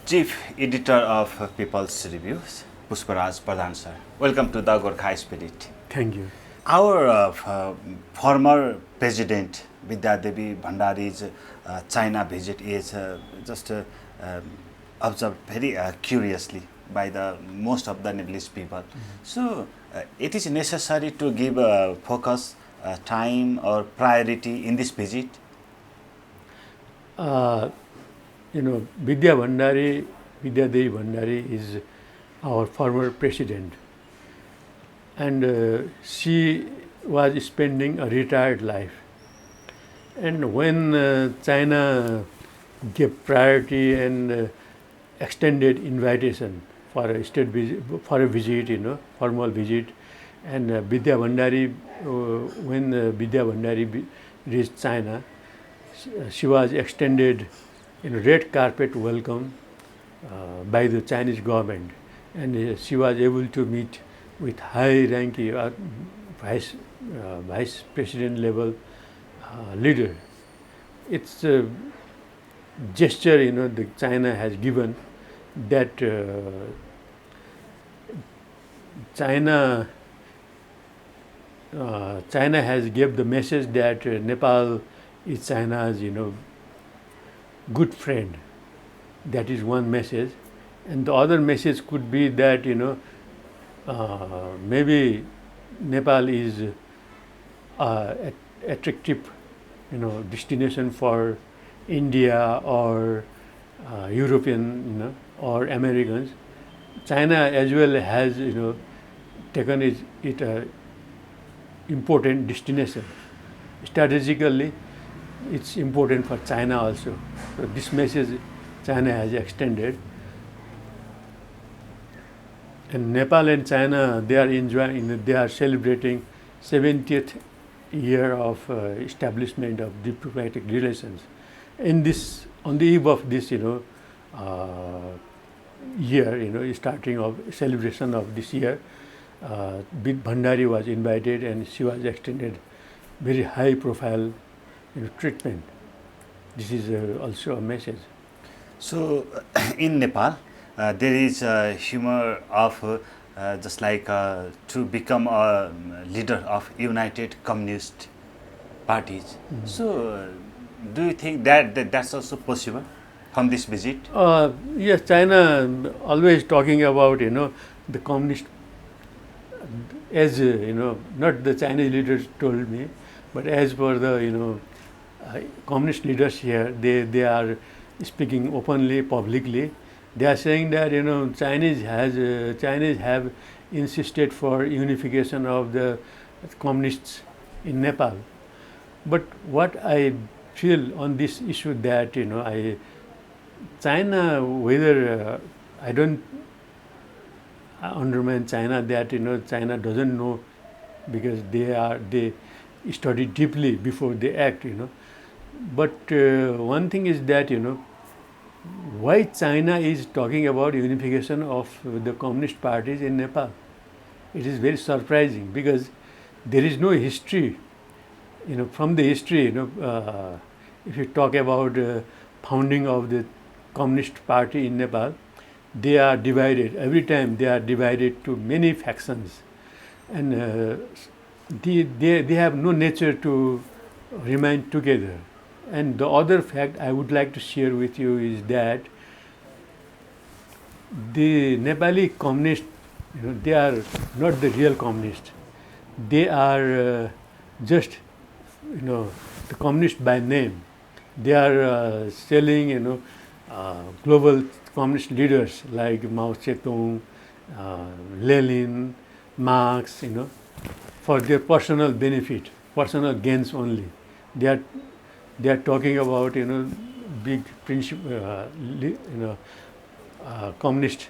Chief Editor of People's Reviews, Pushpa Raj Pradhan sir. Welcome to the Gorkha Spirit. Thank you. Our former President Vidya Devi Bhandari's China visit is just observed very curiously by the most of the Nepalese people. So it is necessary to give focus, time or priority in this visit. Vidya Devi Bhandari is our former president, and she was spending a retired life. And when China gave priority and extended invitation for a state visit, formal visit, and Vidya Bhandari, when Vidya Bhandari reached China, she was extended red carpet welcome by the Chinese government, and she was able to meet with high-ranking vice president level leader. It's a gesture, that China has given, that China has gave the message that Nepal is China's, good friend. That is one message, and the other message could be that maybe Nepal is attractive destination for India or European or Americans. China as well has taken it a important destination. Strategically, it's important for China also. So this message China has extended. And Nepal and China, they are celebrating 70th year of establishment of diplomatic relations. On the eve of this, year, starting of celebration of this year, Bhandari was invited and she was extended very high profile treatment. This is also a message. So in Nepal, there is a humor of just like to become a leader of United Communist Parties. So do you think that's also possible from this visit? Yes, China always talking about the communist, as not the Chinese leaders told me, but as per the communist leaders here, they are speaking openly, publicly. They are saying that Chinese have insisted for unification of the communists in Nepal. But what I feel on this issue that China, whether I don't undermine China, that China doesn't know, because they study deeply before they act. But one thing is that why China is talking about unification of the communist parties in Nepal. It is very surprising, because there is no history. From the history, if you talk about founding of the Communist Party in Nepal, they are divided. Every time they are divided to many factions, and they have no nature to remain together. And the other fact I would like to share with you is that the Nepali communists, they are not the real communists. They are just, the communists by name. They are selling, global communist leaders like Mao Zedong, Lenin, Marx, for their personal benefit, personal gains only. They are talking about big communist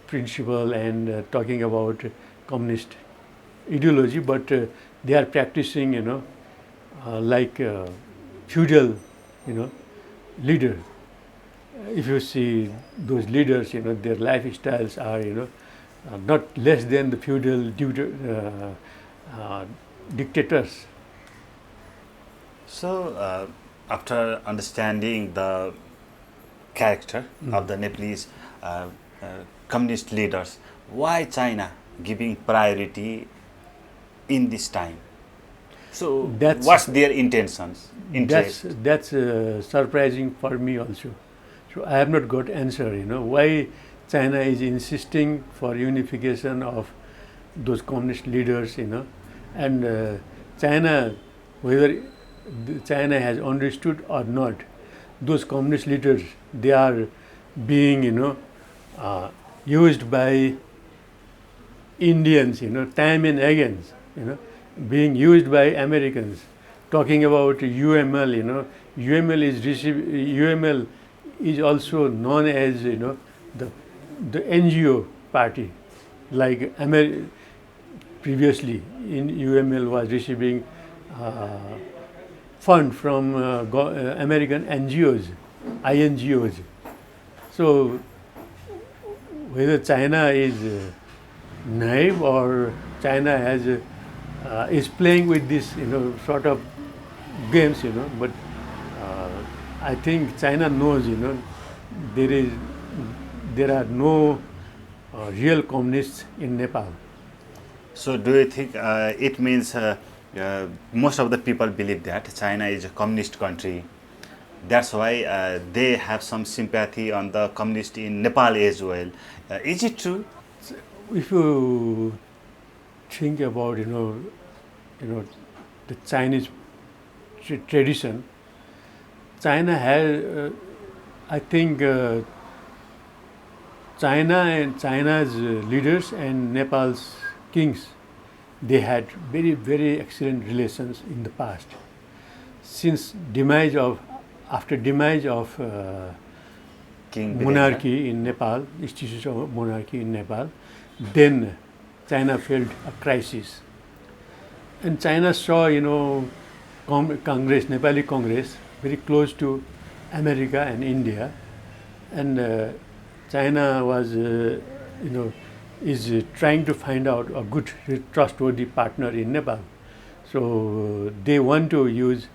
principle, and talking about communist ideology, but they are practicing like feudal leader. If you see those leaders, their lifestyles are not less than the feudal dictators. So after understanding the character of the Nepalese communist leaders. Why China giving priority in this time? So what's their intentions? Interest? That's surprising for me also. So I have not got answer. Why China is insisting for unification of those communist leaders. And China, whether China has understood or not, those communist leaders, they are being used by Indians, time and again, being used by Americans. Talking about UML, UML is also known as the NGO party, like previously in UML was receiving fund from American NGOs, INGOs. So whether China is naive or China has is playing with this sort of games, but I think China knows there are no real communists in Nepal. So do you think it means most of the people believe that China is a communist country? That's why they have some sympathy on the communist in Nepal as well. Is it true? If you think about the Chinese tradition, China has I think China and China's leaders and Nepal's kings, they had very, very excellent relations in the past. Since after demise of monarchy in Nepal, institution of monarchy in Nepal, then China felt a crisis. And China saw, Congress, Nepali Congress, very close to America and India. And China was, is trying to find out a good, trustworthy partner in Nepal. So they want to use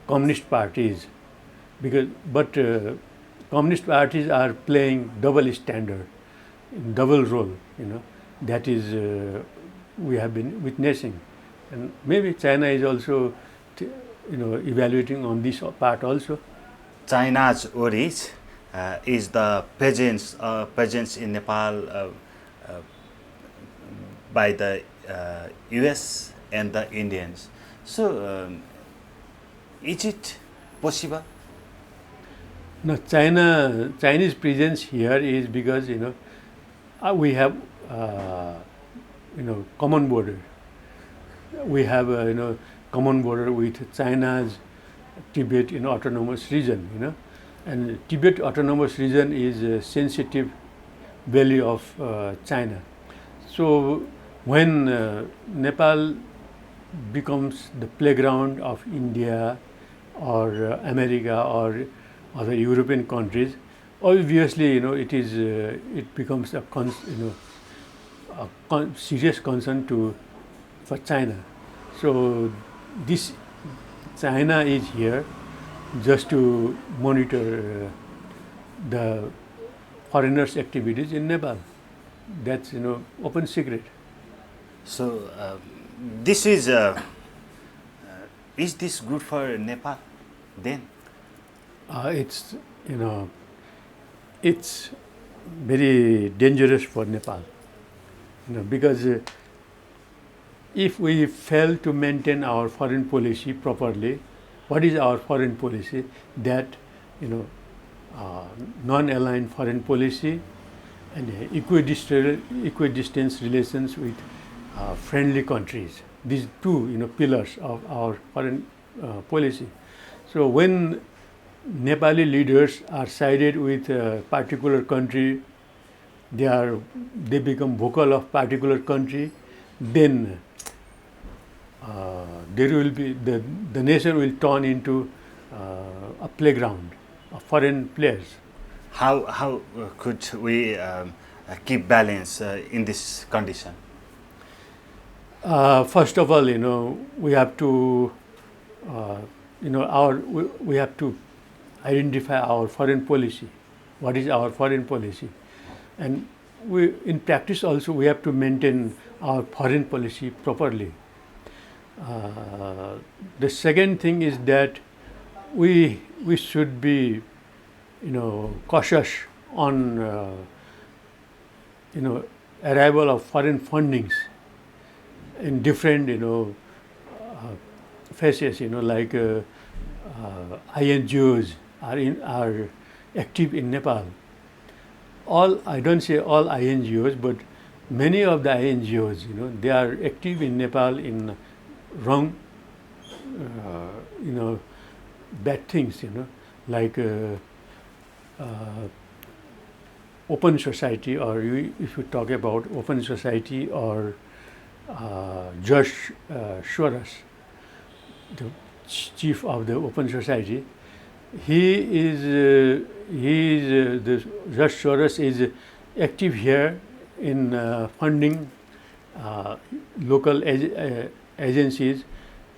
communist parties, but communist parties are playing double standard, double role. That is we have been witnessing, and maybe China is also, evaluating on this part also. China's origin is the peasants in Nepal by the US and the Indians. So is it possible? No, Chinese presence here is because we have common border. We have common border with China's Tibet autonomous region. And Tibet autonomous region is a sensitive valley of China. So when Nepal becomes the playground of India or America or other European countries, obviously it becomes a serious concern for China. So this China is here just to monitor the foreigners' activities in Nepal. That's open secret. So this is this good for Nepal then? It's it's very dangerous for Nepal, because if we fail to maintain our foreign policy properly, what is our foreign policy? That non-aligned foreign policy and equidistance relations with friendly countries. These two pillars of our foreign policy. So when Nepali leaders are sided with a particular country, they become vocal of particular country, then there will be the nation will turn into a playground of foreign players. How could we keep balance in this condition? First of all, we have to we have to, identify our foreign policy. What is our foreign policy? And we, in practice also, we have to maintain our foreign policy properly. The second thing is that we should be, cautious on, arrival of foreign fundings in different, phases, like INGOs are active in Nepal. I don't say all INGOs, but many of the INGOs, they are active in Nepal in wrong, bad things, like open society, or if you talk about open society, or Josh Soros, the chief of the open society, the Josh Soros is active here in funding local agencies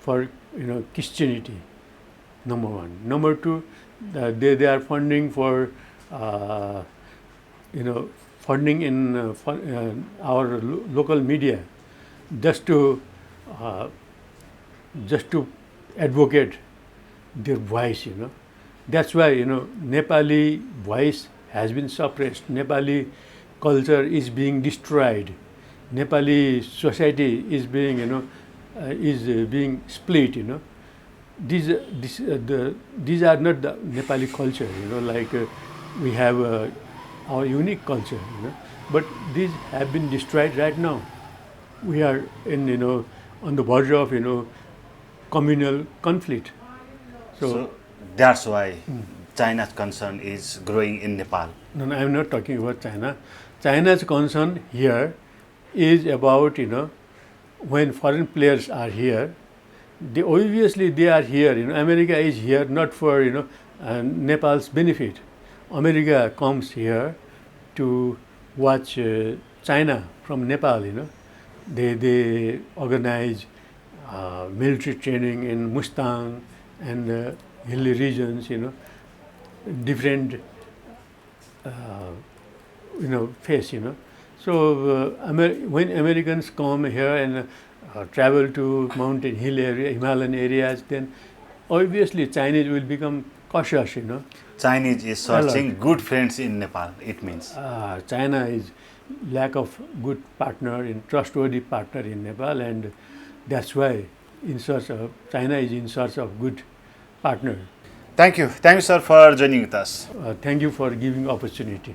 for Christianity. Number one. Number two, they are funding for funding in our local media, just to advocate their voice. That's why Nepali voice has been suppressed. Nepali culture is being destroyed. Nepali society is being being split. These are not the Nepali culture. Like we have our unique culture. But these have been destroyed right now. We are in on the verge of communal conflict. So that's why China's concern is growing in Nepal. No, I am not talking about China. China's concern here is about when foreign players are here, they are here. America is here not for Nepal's benefit. America comes here to watch China from Nepal. They organize military training in Mustang and hilly regions. Different face. So when Americans come here and travel to mountain hill area, Himalayan areas, then obviously Chinese will become cautious. Chinese is searching good friends in Nepal, it means. China is lack of good partner, trustworthy partner in Nepal, and that's why China is in search of good partner. Thank you, sir, for joining with us. Thank you for giving opportunity.